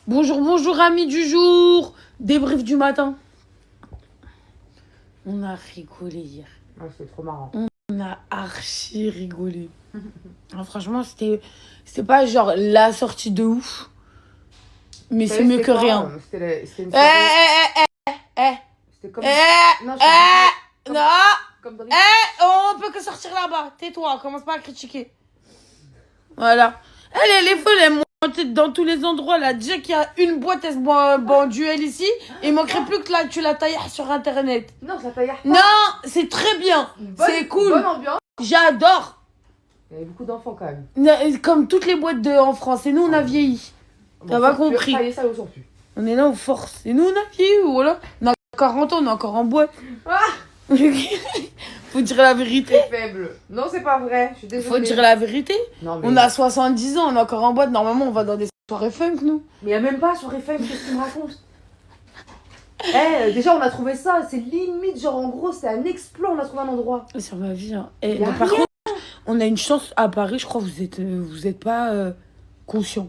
Bonjour, bonjour amis du jour. Débrief du matin. On a rigolé hier. Ouais, c'était trop marrant. On a archi rigolé. Alors, franchement, c'était pas genre la sortie de ouf. Mais c'est mieux que rien. C'était une Eh, soirée... C'était comme... Non, non. comme dans les... On peut que sortir là-bas. Tais-toi, commence pas à critiquer. Voilà. Elle est folle, elle monte dans tous les endroits. Là, déjà qu'il y a une boîte, elle se boit en duel ici. Il manquerait plus que là, tu la tailles sur internet. Non, ça taille pas. Non, c'est très bien. C'est cool. Bonne ambiance. J'adore. Il y avait beaucoup d'enfants quand même. Comme toutes les boîtes en France. Et nous, on a vieilli. T'as pas compris. Ça, ils sont plus. On est là, on force. Et nous, on a vieilli, voilà. On a 40 ans, on est encore en boîte. Faut dire la vérité. C'est faible. Non, c'est pas vrai. Je suis désolée. Faut dire la vérité. Non, mais... On a 70 ans, on est encore en boîte. Normalement, on va dans des soirées funk, nous. Mais il a même pas soirée funk, qu'est-ce que tu me racontes? Déjà, on a trouvé ça. C'est limite, genre en gros, c'est un exploit. On a trouvé un endroit. Sur ma vie. Hein. Et, par contre, on a une chance à Paris, je crois que vous êtes pas conscients.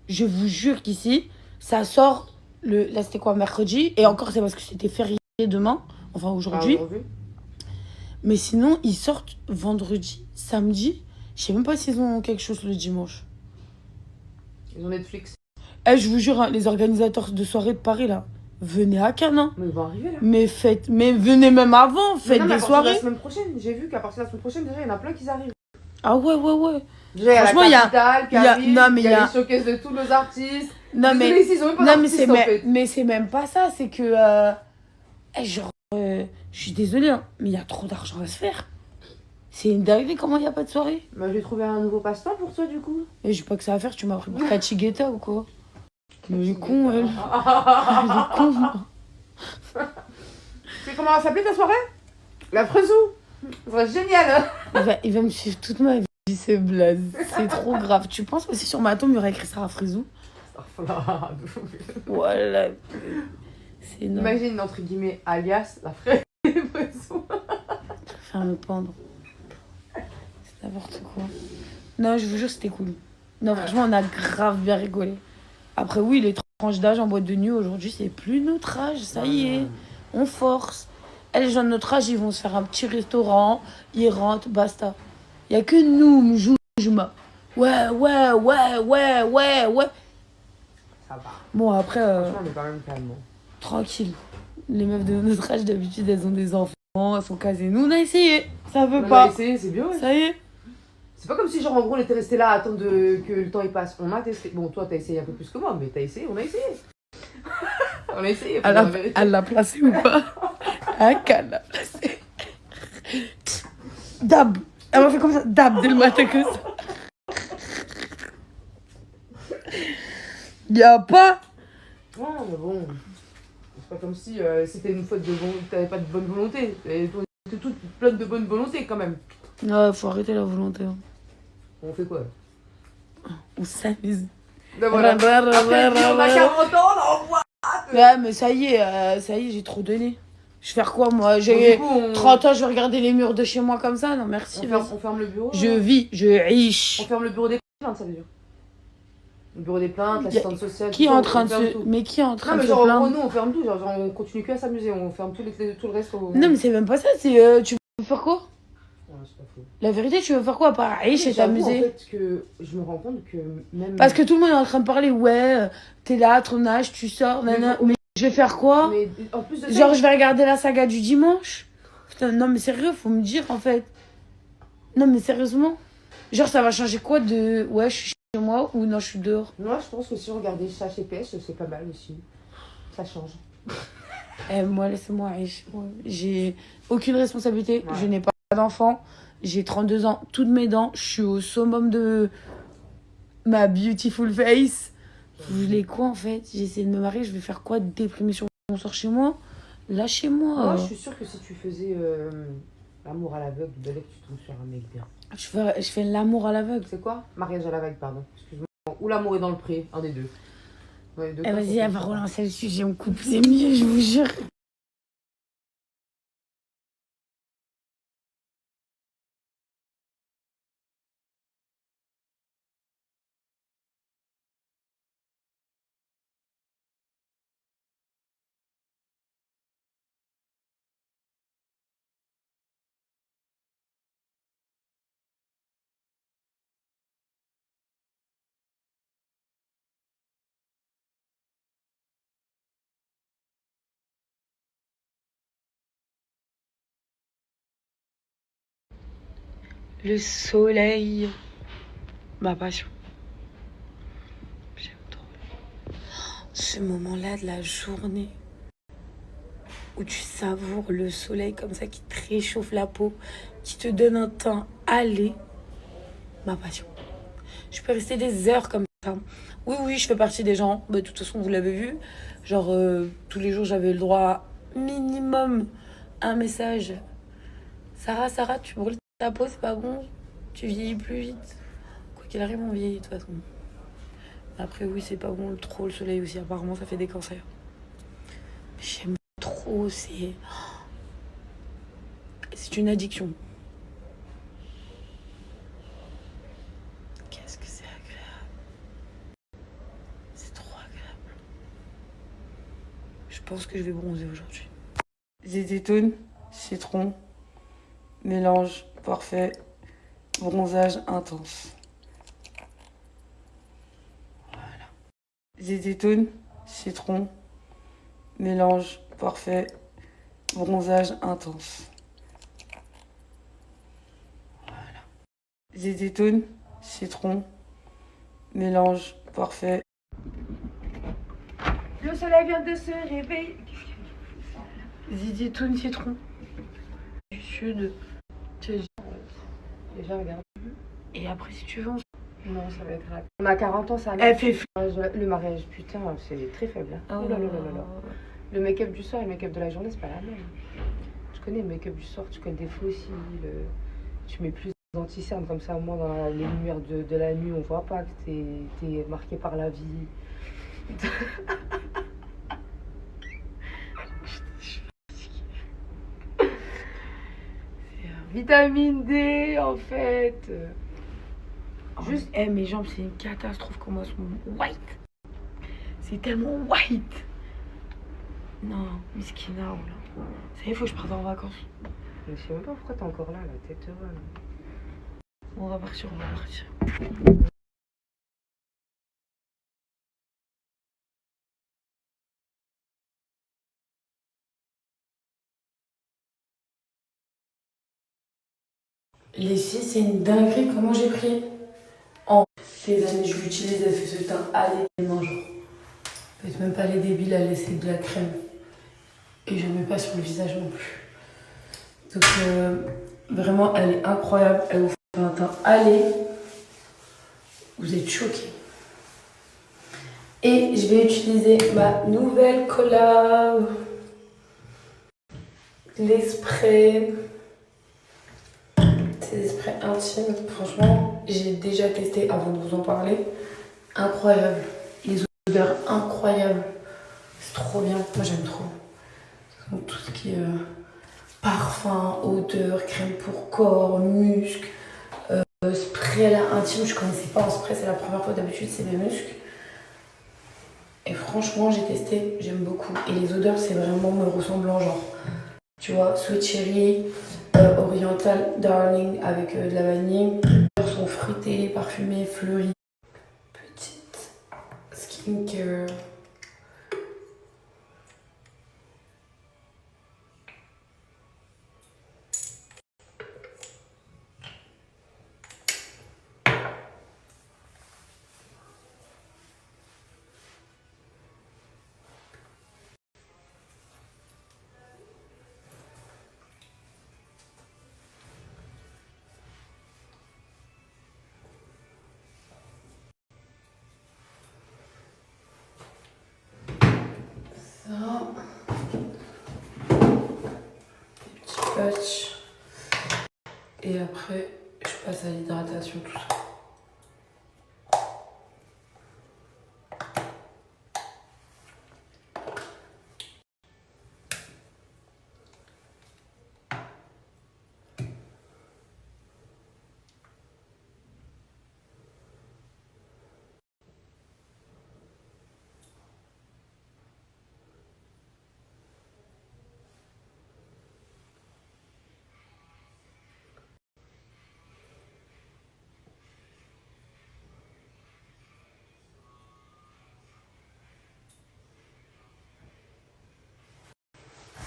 Je vous jure qu'ici, ça sort là, c'était quoi, mercredi? Et encore, c'est parce que c'était férié demain. Enfin, aujourd'hui. Mais sinon, ils sortent vendredi, samedi. Je sais même pas s'ils ont quelque chose le dimanche. Ils ont Netflix. Je vous jure, hein, les organisateurs de soirée de Paris, là, venez à Cannes. Hein. Mais ils vont arriver là. Mais venez même avant, faites des soirées. La semaine prochaine, j'ai vu qu'à partir de la semaine prochaine, déjà, il y en a plein qui arrivent. Ah ouais. Déjà, franchement, il y a les showcases de tous nos artistes. Non, mais, fait. mais c'est même pas ça, c'est que... je suis désolée, hein, mais il y a trop d'argent à se faire. C'est une dinguerie, comment il n'y a pas de soirée? Bah, j'ai trouvé un nouveau passe-temps pour toi, du coup. Et j'ai pas que ça à faire, tu m'as pris pour Cathy Guetta ou quoi? Mais elle est con, elle. Elle est con, moi. Tu sais comment va s'appeler ta soirée? La Freusou. Ça serait génial. Il va me suivre toute ma vie, c'est blaze. C'est trop grave. Tu penses aussi sur ma tombe, il y aurait écrit Sarah Frisou? Voilà. C'est énorme. Imagine, entre guillemets, alias, la Freusou. Faire me pendre. C'est n'importe quoi. Non, je vous jure, c'était cool. Non, franchement, on a grave bien rigolé. Après, oui, les tranches d'âge en boîte de nuit, aujourd'hui, c'est plus notre âge. Ça y est, on force. Les gens de notre âge, ils vont se faire un petit restaurant, ils rentrent, basta. Il n'y a que nous, Mjoujma. Ouais. Ça va. Bon, après, franchement, on est quand même calme. tranquille. Les meufs de notre âge, d'habitude, elles ont des enfants, elles sont casées. Nous, on a essayé. Ça veut pas. On a essayé, c'est bien. Ouais. Ça y est. C'est pas comme si, genre, en gros, on était resté là à attendre que le temps il passe. On a testé. Bon, toi, t'as essayé un peu plus que moi, mais t'as essayé, on a essayé. On a essayé. Elle l'a placé ou pas? Qu'elle l'a placé. Dab. Elle m'a fait comme ça. Dab dès le matin que ça. Y'a pas. Ouais, mais bon. C'est pas comme si c'était une faute de bon. T'avais pas de bonne volonté. T'étais toute pleine de bonne volonté quand même. Ouais, faut arrêter la volonté. Hein. On fait quoi? On s'amuse. Voilà. Après, on a 40 ans, on envoie. Ouais, mais ça y est, j'ai trop donné. Je vais faire quoi, moi? J'ai 30 ans, je vais regarder les murs de chez moi comme ça? Non, merci. On ferme le bureau. Je vis, je riche. On ferme le bureau des plaintes, ça veut dire. Le bureau des plaintes, l'assistante sociale. Qui est en train de se... Mais qui est en train de se plaindre? Non, mais genre, nous, on ferme tout. Genre, on continue que à s'amuser. On ferme tout le reste. Non, mais c'est même pas ça. C'est... tu veux faire quoi? Ouais, c'est pas faux. La vérité, tu veux faire quoi? Pas riche et t'amuser? En fait, que je me rends compte que même... Parce que tout le monde est en train de parler. Ouais, t'es là, ton âge, tu sors. Mais je vais faire quoi? Mais en plus de ça... Genre, je vais regarder la saga du dimanche? Putain, non, mais sérieux, faut me dire, en fait. Non, mais sérieusement. Genre, ça va changer quoi de... Ouais, je suis chez moi ou non, je suis dehors? Moi, je pense que si on regardait ça chez PS, c'est pas mal aussi. Ça change. Moi, laissez-moi riche. Ouais. J'ai aucune responsabilité. Ouais. Je n'ai pas d'enfant. J'ai 32 ans. Toutes mes dents. Je suis au summum de ma beautiful face. Vous voulez quoi, en fait? J'essaie de me marier. Je vais faire quoi? Déprimer sur mon sort chez moi? Lâchez-moi. Moi, je suis sûre que si tu faisais l'amour à l'aveugle, tu tombes sur un mec bien. Je fais l'amour à l'aveugle. C'est quoi? Mariage à l'aveugle, pardon. Excuse-moi. Ou l'amour est dans le pré, un des deux. Ouais, Vas-y, elle va relancer le sujet. On coupe. C'est mieux, je vous jure. Le soleil, ma passion. J'aime trop. Ce moment-là de la journée où tu savoures le soleil comme ça qui te réchauffe la peau, qui te donne un teint allé, ma passion. Je peux rester des heures comme ça. Oui, oui, je fais partie des gens. Bah, de toute façon, vous l'avez vu. Genre, tous les jours, j'avais le droit à minimum un message. Sarah, Sarah, tu brûles ta peau, c'est pas bon. Tu vieillis plus vite. Quoi qu'il arrive, on vieillit de toute façon. Après, oui, c'est pas bon. Trop le soleil aussi. Apparemment, ça fait des cancers. J'aime trop. C'est une addiction. Qu'est-ce que c'est agréable. C'est trop agréable. Je pense que je vais bronzer aujourd'hui. Zézétone, citron, mélange parfait, bronzage intense. Voilà. Zézétone, citron, mélange parfait, bronzage intense. Voilà. Zézétone, citron, mélange parfait. Le soleil vient de se réveiller. Zézétone, citron. Du sud. Déjà, regarde. Et après, si tu veux, Non, ça va être rapide. On a 40 ans, ça elle fait Le mariage, putain, c'est très faible. Hein. Oh Oh là là là là là. Le make-up du soir et le make-up de la journée, c'est pas la même. Tu connais le make-up du soir, tu connais des fossiles. Tu mets plus d'anti-cerne, comme ça, au moins dans les lumières de la nuit, on voit pas que t'es marqué par la vie. Vitamine D, en fait. Juste, mes jambes, c'est une catastrophe comment elles sont white. C'est tellement white. Non, miskina, là. Ça y est, il faut que je parte en vacances. Mais je sais même pas pourquoi t'es encore là, la tête heureux. On va partir, on va partir. Les filles, c'est une dinguerie comment j'ai pris. En ces années, je l'utilise, elle fait ce teint allé. Non, genre. Peut-être même pas les débiles à laisser de la crème. Et je ne mets pas sur le visage non plus. Donc, vraiment, elle est incroyable. Elle vous fait un teint allé. Vous êtes choqués. Et je vais utiliser ma nouvelle collab. Les sprays. C'est des sprays intimes. Franchement, j'ai déjà testé avant de vous en parler. Incroyable. Les odeurs incroyables. C'est trop bien. Moi, j'aime trop. Donc, tout ce qui est parfum, odeur, crème pour corps, muscles, spray là intime. Je connaissais pas en spray. C'est la première fois. D'habitude, c'est des muscles. Et franchement, j'ai testé. J'aime beaucoup. Et les odeurs, c'est vraiment me ressemblant. Genre, tu vois, Sweet Cherry, Oriental Darling avec de la vanille. Les odeurs sont fruitées, parfumées, fleuries. Petite skincare. Ça. Petit patch. Et après, je passe à l'hydratation, tout ça.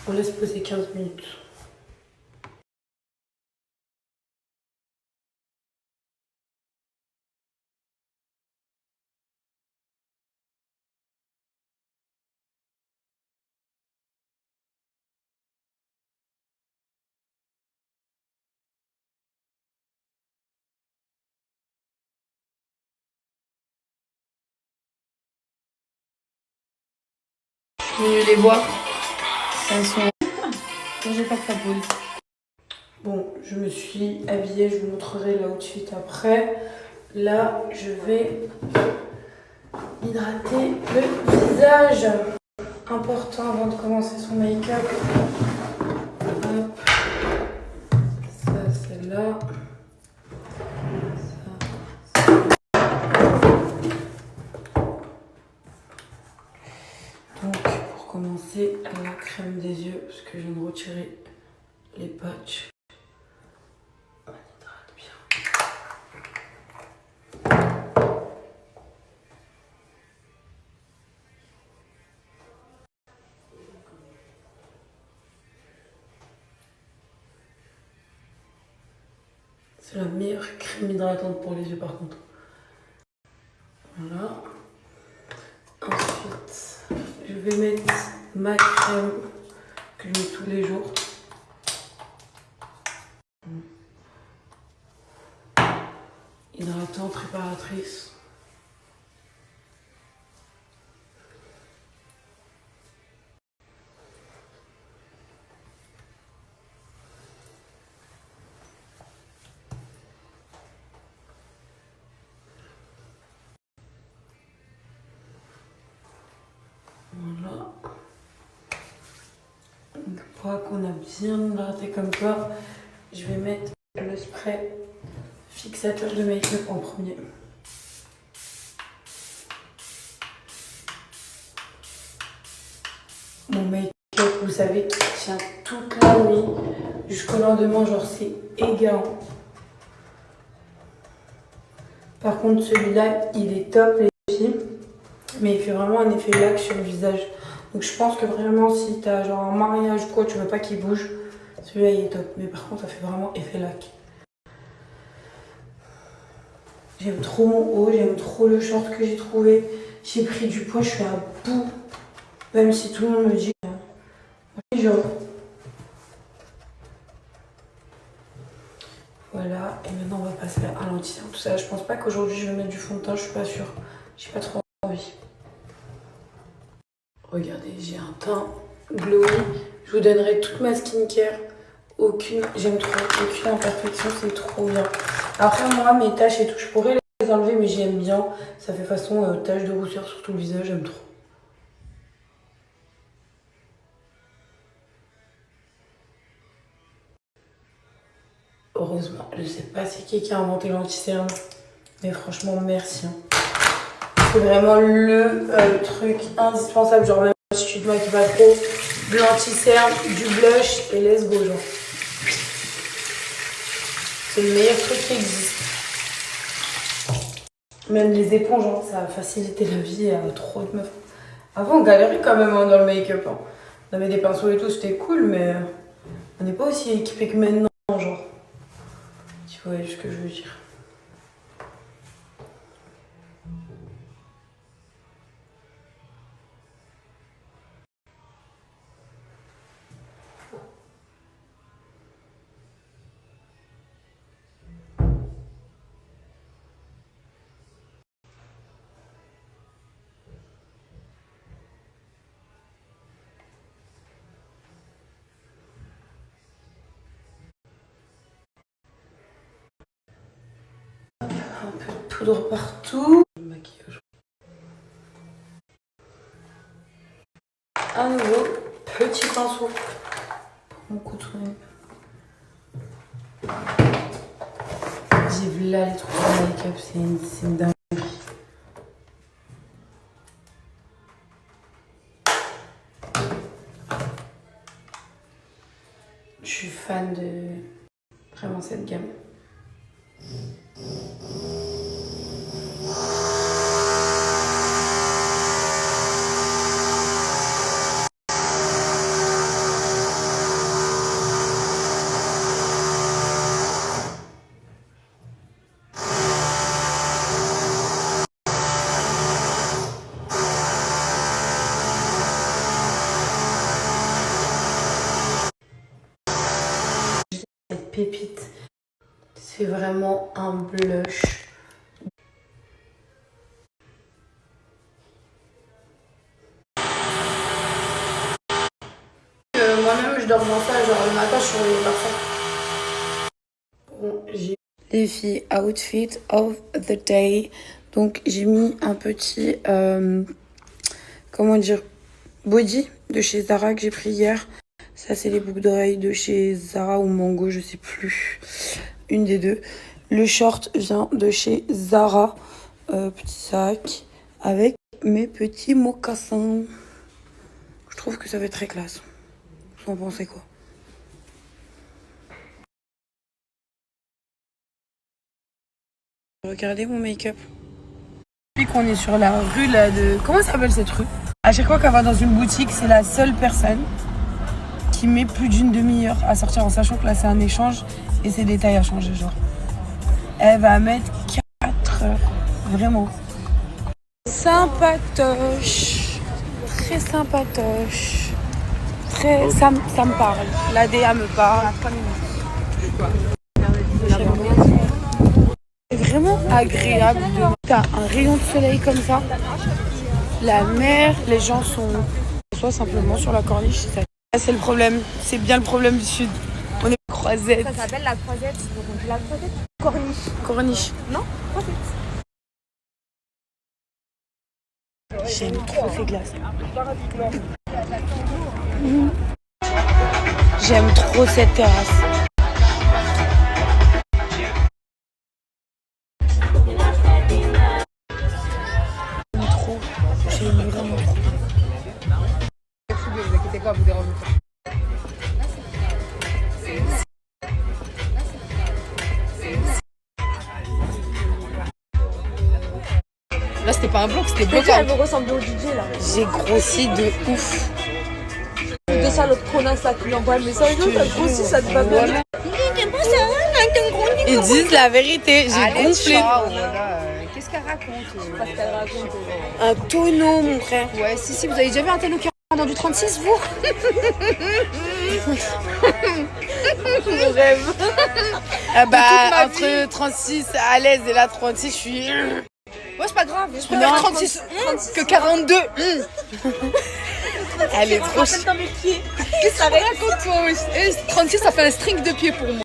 On laisse poser 15 minutes. Venez les voir. Elles sont... J'ai pas que ça pose. Bon, je me suis habillée, je vous montrerai l'outfit après. Là, je vais hydrater le visage. Important avant de commencer son make-up. Hop. Ça, c'est là. Donc, pour commencer, la crème des yeux, parce que je viens de retirer les patchs. On hydrate bien. C'est la meilleure crème hydratante pour les yeux par contre. Voilà. Ensuite, je vais mettre ma crème que je mets tous les jours. Hydratante, réparatrice. Voilà. Une fois qu'on a bien hydraté comme ça, je vais mettre le spray fixateur de make-up en premier. Mon make-up, vous savez, qui tient toute la nuit jusqu'au lendemain, genre c'est égarant. Par contre, celui-là, il est top les filles, mais il fait vraiment un effet lac sur le visage. Donc je pense que vraiment, si t'as genre un mariage ou quoi, tu veux pas qu'il bouge, celui-là il est top. Mais par contre, ça fait vraiment effet lac. J'aime trop mon haut, j'aime trop le short que j'ai trouvé. J'ai pris du poids, je suis à bout. Même si tout le monde me dit genre. Voilà, et maintenant on va passer à l'anti-cerne. Tout ça, je pense pas qu'aujourd'hui je vais mettre du fond de teint, je suis pas sûre. J'ai pas trop envie. Regardez, j'ai un teint glowy. Je vous donnerai toute ma skincare. J'aime trop, aucune imperfection, c'est trop bien. Après moi, mes taches et tout, je pourrais les enlever, mais j'aime bien. Ça fait façon tache de rousseur sur tout le visage, j'aime trop. Heureusement, je sais pas c'est qui a inventé l'anti-cerne, mais franchement, merci. C'est vraiment le truc indispensable, genre même si tu te maquilles pas trop, de l'anti-cerne, du blush et let's go, genre. C'est le meilleur truc qui existe. Même les éponges, hein, ça a facilité la vie à trop de meufs. Avant, on galérait quand même hein, dans le make-up. Hein. On avait des pinceaux et tout, c'était cool, mais on n'est pas aussi équipé que maintenant, genre. Tu vois ce que je veux dire. Un peu de poudre partout. Maquillage. À nouveau, petit pinceau pour mon contouring. J'ai vu là les trucs de make-up, c'est une dingue. Je suis fan de vraiment cette gamme. Cette pépite, c'est vraiment un blush. je dors dans ça, genre le matin je suis réveillée par ça. Bon, j'ai les filles, outfit of the day. Donc j'ai mis un petit, comment dire, body de chez Zara que j'ai pris hier. Ça c'est les boucles d'oreilles de chez Zara ou Mango, je sais plus. Une des deux. Le short vient de chez Zara. Petit sac avec mes petits mocassins. Je trouve que ça va être très classe. Vous en pensez quoi? Regardez mon make-up. Depuis qu'on est sur la rue là de... Comment s'appelle cette rue? À chaque fois qu'elle va dans une boutique, c'est la seule personne qui met plus d'une demi-heure à sortir en sachant que là c'est un échange et c'est des tailles à changer genre. Elle va mettre 4 heures. Vraiment. Sympatoche. Très sympatoche. Très... Ça me parle. La DA me parle. C'est vraiment agréable de... T'as un rayon de soleil comme ça. La mer, les gens sont... Soit simplement sur la corniche. Ça, c'est le problème. C'est bien le problème du sud. On est croisette. Ça s'appelle la croisette. Donc la croisette. Corniche. Corniche. Non, croisette. J'aime trop ces glaces. J'aime trop cette terrasse. J'aime trop. J'aime vraiment trop. Ne vous inquiétez pas, vous dérangez pas. Là, c'était pas un bloc, c'était bloc. Elle me ressemble au DJ là. J'ai grossi de ouf. De ça, l'autre connasse là qui lui envoie un message. Non, t'as grossi, ça te va bien. Ils disent la vérité, j'ai gonflé. Qu'est-ce qu'elle raconte Parce qu'elle raconte. Un tonneau, mon frère. Ouais, si, vous avez déjà vu un tonneau qui rentre dans du 36, vous? Mon rêve. Ah bah, entre 36 à l'aise et là 36, je suis... Ouais, c'est pas grave, je préfère 36 que 42. Elle est trop... Dans mes pieds. Qu'est-ce que ça raconte, toi aussi? 36, ça fait un string de pied pour moi.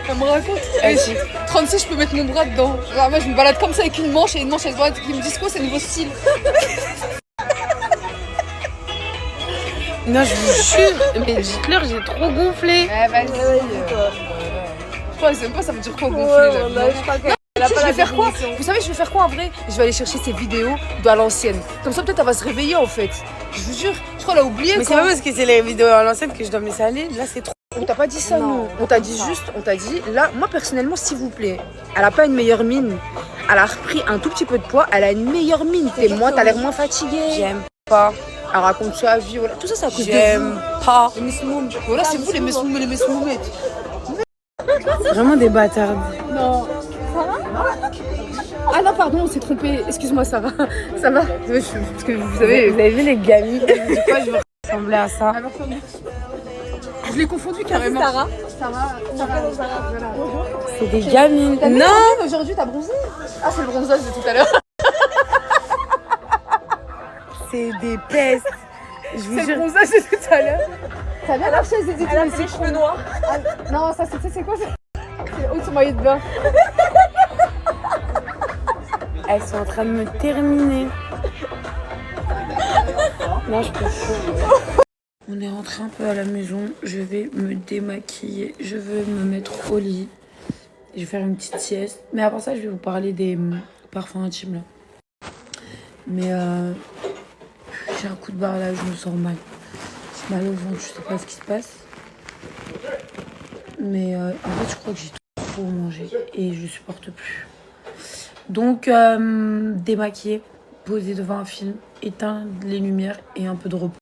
Elle me raconte. 36, je peux mettre mon bras dedans. Genre, moi, je me balade comme ça avec une manche et une manche avec droite qui me disent quoi, c'est nouveau style. Non, je vous jure, mais dites-leur, j'ai trop gonflé. Vas-y. Je crois que j'aime pas, ça veut dire quoi gonfler là? Tu sais, je vais faire quoi? Vous savez, je vais faire quoi en vrai? Je vais aller chercher ces vidéos de à l'ancienne. Comme ça, peut-être, elle va se réveiller en fait. Je vous jure, je crois qu'elle a oublié. Mais c'est pas parce que c'est les vidéos à l'ancienne que je dois me laisser aller. Là, c'est trop. On t'a pas dit ça, nous. On t'a dit juste, on t'a dit, là, moi personnellement, s'il vous plaît, elle a pas une meilleure mine. Elle a repris un tout petit peu de poids, elle a une meilleure mine. T'as l'air moins fatiguée. J'aime pas. Elle raconte sa vie, voilà. Tout ça, c'est à cause de J'aime pas. vous. Les mesmoum. Voilà, c'est vous les mesmoum et les mesmoumettes. Vraiment des bâtards. Non. Ah non, pardon, on s'est trompé. Excuse-moi, ça va. Ça va. Parce que vous Vous avez vu les gamines? Du coup, je veux ressembler à ça. Je l'ai confondu carrément. Sarah. C'est des gamines. Non! Aujourd'hui, t'as bronzé. Ah, c'est le bronzage de tout à l'heure. C'est des pestes. Je vous C'est le jure. bronzage de tout à l'heure. T'as bien marché, c'est Elle a fait les cheveux noirs. Non, ça, c'est quoi ça? C'est le haut de son maillot de bain. Elles sont en train de me terminer. Non, je peux pas. On est rentré un peu à la maison. Je vais me démaquiller. Je vais me mettre au lit. Je vais faire une petite sieste. Mais avant ça, je vais vous parler des parfums intimes là. Mais j'ai un coup de barre là, je me sens mal. J'ai mal au ventre, je sais pas ce qui se passe. Mais en fait, je crois que j'ai trop mangé et je supporte plus. Donc, démaquiller, poser devant un film, éteindre les lumières et un peu de repos.